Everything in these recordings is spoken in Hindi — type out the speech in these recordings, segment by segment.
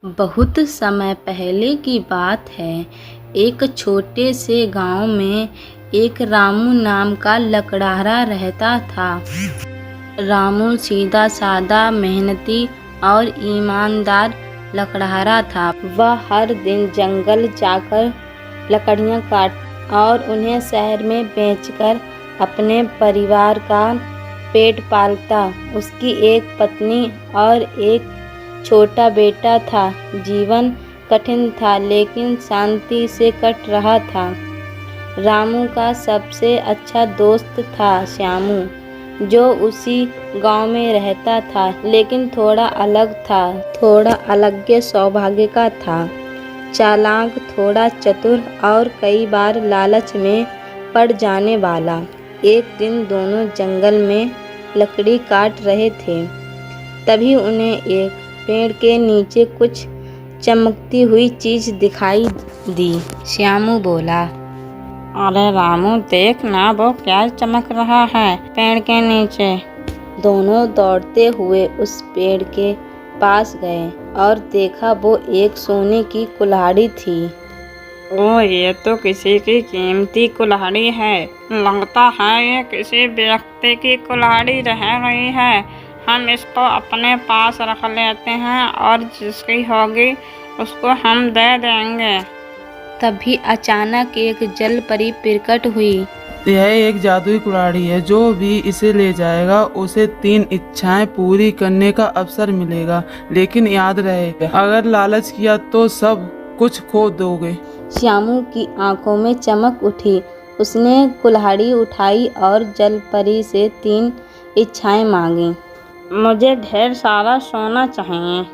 बहुत समय पहले की बात है। एक छोटे से गांव में एक रामू नाम का लकड़हारा रहता था। रामू सीधा साधा, मेहनती और ईमानदार लकड़हारा था। वह हर दिन जंगल जाकर लकड़ियां काट और उन्हें शहर में बेचकर अपने परिवार का पेट पालता। उसकी एक पत्नी और एक छोटा बेटा था। जीवन कठिन था लेकिन शांति से कट रहा था। रामू का सबसे अच्छा दोस्त था श्यामू, जो उसी गांव में रहता था लेकिन थोड़ा अलग था। थोड़ा अलग स्वभाव का था, चालाक, थोड़ा चतुर और कई बार लालच में पड़ जाने वाला। एक दिन दोनों जंगल में लकड़ी काट रहे थे। तभी उन्हें एक पेड़ के नीचे कुछ चमकती हुई चीज दिखाई दी। श्यामू बोला, अरे रामू, देख ना, वो क्या चमक रहा है पेड़ के नीचे। दोनों दौड़ते हुए उस पेड़ के पास गए और देखा वो एक सोने की कुल्हाड़ी थी। ओ, ये तो किसी की कीमती कुल्हाड़ी है। लगता है ये किसी व्यक्ति की कुल्हाड़ी रह गई है। हम इसको अपने पास रख लेते हैं और जिसकी होगी उसको हम दे देंगे। तभी अचानक एक जल परी प्रकट हुई। यह एक जादुई कुल्हाड़ी है। जो भी इसे ले जाएगा उसे 3 इच्छाएं पूरी करने का अवसर मिलेगा। लेकिन याद रहे, अगर लालच किया तो सब कुछ खो दोगे। श्यामू की आंखों में चमक उठी। उसने कुल्हाड़ी उठाई और जल परी से 3 इच्छाएं मांगी। मुझे ढेर सारा सोना चाहिए।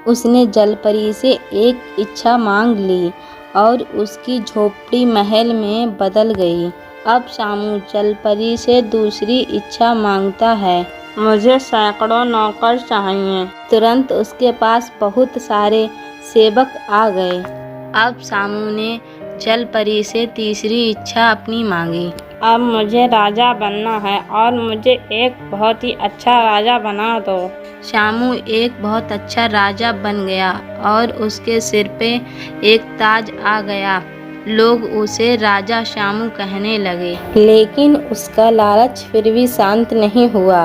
उसने जल परी से एक इच्छा मांग ली और उसकी झोपड़ी महल में बदल गई। अब श्यामू जल परी से दूसरी इच्छा मांगता है। मुझे सैकड़ों नौकर चाहिए। तुरंत उसके पास बहुत सारे सेवक आ गए। अब श्यामू ने जल परी से तीसरी इच्छा अपनी मांगी। अब मुझे राजा बनना है और मुझे एक बहुत ही अच्छा राजा बना दो। श्यामू एक बहुत अच्छा राजा बन गया और उसके सिर पे एक ताज आ गया। लोग उसे राजा श्यामू कहने लगे। लेकिन उसका लालच फिर भी शांत नहीं हुआ।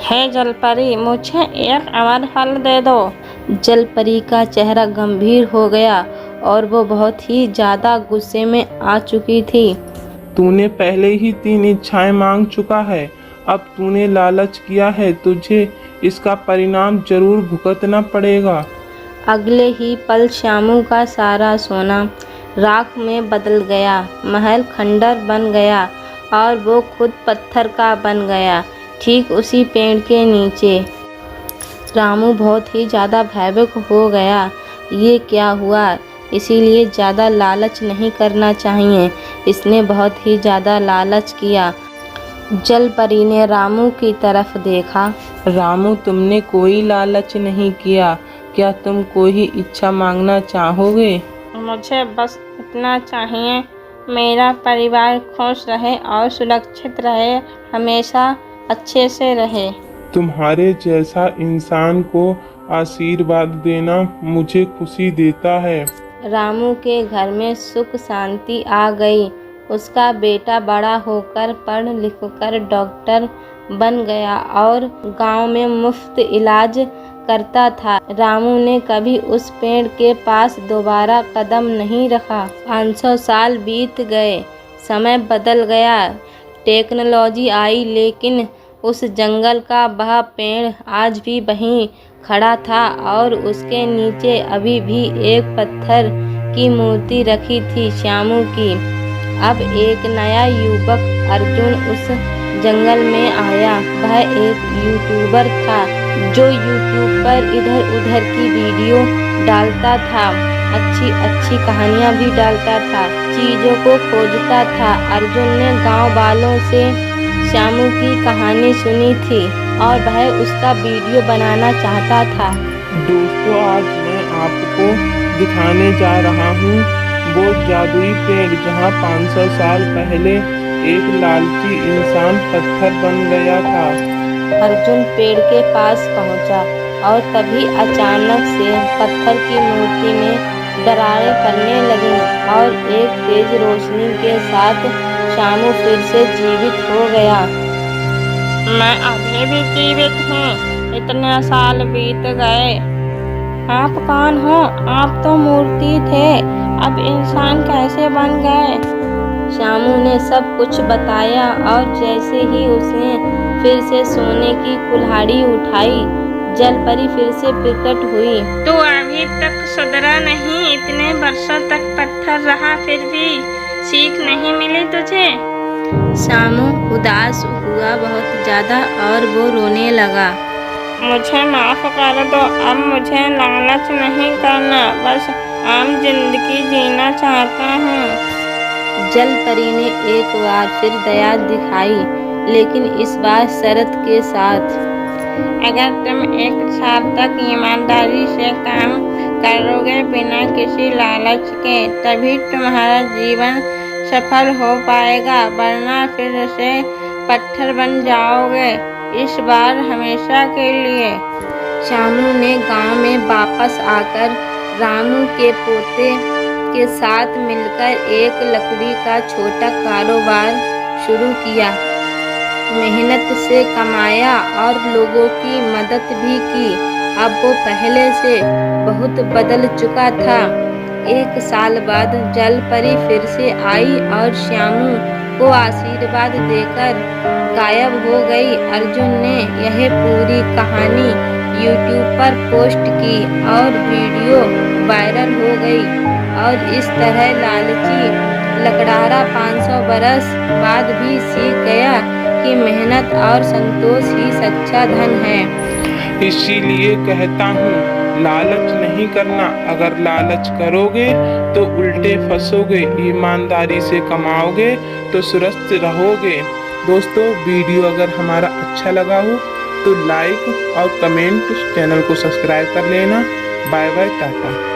हे जलपरी, मुझे एक और फल दे दो। जलपरी का चेहरा गंभीर हो गया और वो बहुत ही ज्यादा गुस्से में आ चुकी थी। तूने पहले ही 3 इच्छाएं मांग चुका है। अब तूने लालच किया है, तुझे इसका परिणाम जरूर भुगतना पड़ेगा। अगले ही पल श्यामू का सारा सोना राख में बदल गया। महल खंडर बन गया और वो खुद पत्थर का बन गया, ठीक उसी पेड़ के नीचे। रामू बहुत ही ज़्यादा भयभीत हो गया। ये क्या हुआ? इसीलिए ज़्यादा लालच नहीं करना चाहिए। इसने बहुत ही ज़्यादा लालच किया। जल परी ने रामू की तरफ देखा। रामू, तुमने कोई लालच नहीं किया। क्या तुम कोई इच्छा मांगना चाहोगे? मुझे बस इतना चाहिए, मेरा परिवार खुश रहे और सुरक्षित रहे, हमेशा अच्छे से रहे। तुम्हारे जैसा इंसान को आशीर्वाद देना मुझे खुशी देता है। रामू के घर में सुख शांति आ गई। उसका बेटा बड़ा होकर पढ़ लिख कर डॉक्टर बन गया और गांव में मुफ्त इलाज करता था। रामू ने कभी उस पेड़ के पास दोबारा कदम नहीं रखा। 500 साल बीत गए, समय बदल गया, टेक्नोलॉजी आई, लेकिन उस जंगल का वह पेड़ आज भी वहीं खड़ा था और उसके नीचे अभी भी एक पत्थर की मूर्ति रखी थी श्यामू की। अब एक नया युवक अर्जुन उस जंगल में आया। वह एक यूट्यूबर था जो यूट्यूब पर इधर उधर की वीडियो डालता था, अच्छी अच्छी कहानियाँ भी डालता था, चीज़ों को खोजता था। अर्जुन ने गांव वालों से श्यामू की कहानी सुनी थी और वह उसका वीडियो बनाना चाहता था। दोस्तों, आज मैं आपको दिखाने जा रहा हूँ वो जादुई पेड़ जहाँ 500 साल पहले एक लालची इंसान पत्थर बन गया था। अर्जुन पेड़ के पास पहुंचा और तभी अचानक से पत्थर की मूर्ति में दरारें पड़ने लगीं और एक तेज रोशनी के साथ शामू फिर से जीवित हो गया। मैं अभी भी जीवित हूँ। इतने साल बीत गए। आप कौन हो? आप तो मूर्ति थे, अब इंसान कैसे बन गए? शामू ने सब कुछ बताया और जैसे ही उसने फिर से सोने की कुल्हाड़ी उठाई, जल परी फिर से प्रकट हुई। तू अभी तक सुधरा नहीं। इतने वर्षों तक पत्थर रहा, फिर भी सीख नहीं मिली तुझे? शामू उदास हुआ बहुत ज्यादा और वो रोने लगा। मुझे माफ कर दो। अब मुझे लालच नहीं करना, बस आम जिंदगी जीना चाहता हूँ। जल परी ने एक बार फिर दया दिखाई, लेकिन इस बार शर्त के साथ। अगर तुम एक साल तक ईमानदारी से काम करोगे बिना किसी लालच के, तभी तुम्हारा जीवन सफल हो पाएगा, वरना फिर से पत्थर बन जाओगे, इस बार हमेशा के लिए। शामू ने गांव में वापस आकर रामू के पोते के साथ मिलकर एक लकड़ी का छोटा कारोबार शुरू किया। मेहनत से कमाया और लोगों की मदद भी की। अब वो पहले से बहुत बदल चुका था। एक साल बाद जल परी फिर से आई और श्यामू को आशीर्वाद देकर गायब हो गई। अर्जुन ने यह पूरी कहानी YouTube पर पोस्ट की और वीडियो वायरल हो गई और इस तरह लालची लकड़हारा 500 बरस बाद भी सीख गया कि मेहनत और संतोष ही सच्चा धन है। इसीलिए कहता हूँ, लालच नहीं करना। अगर लालच करोगे तो उल्टे फंसोगे, ईमानदारी से कमाओगे तो सुरक्षित रहोगे। दोस्तों, वीडियो अगर हमारा अच्छा लगा हो तो लाइक और कमेंट, चैनल को सब्सक्राइब कर लेना। Bye bye, Tata.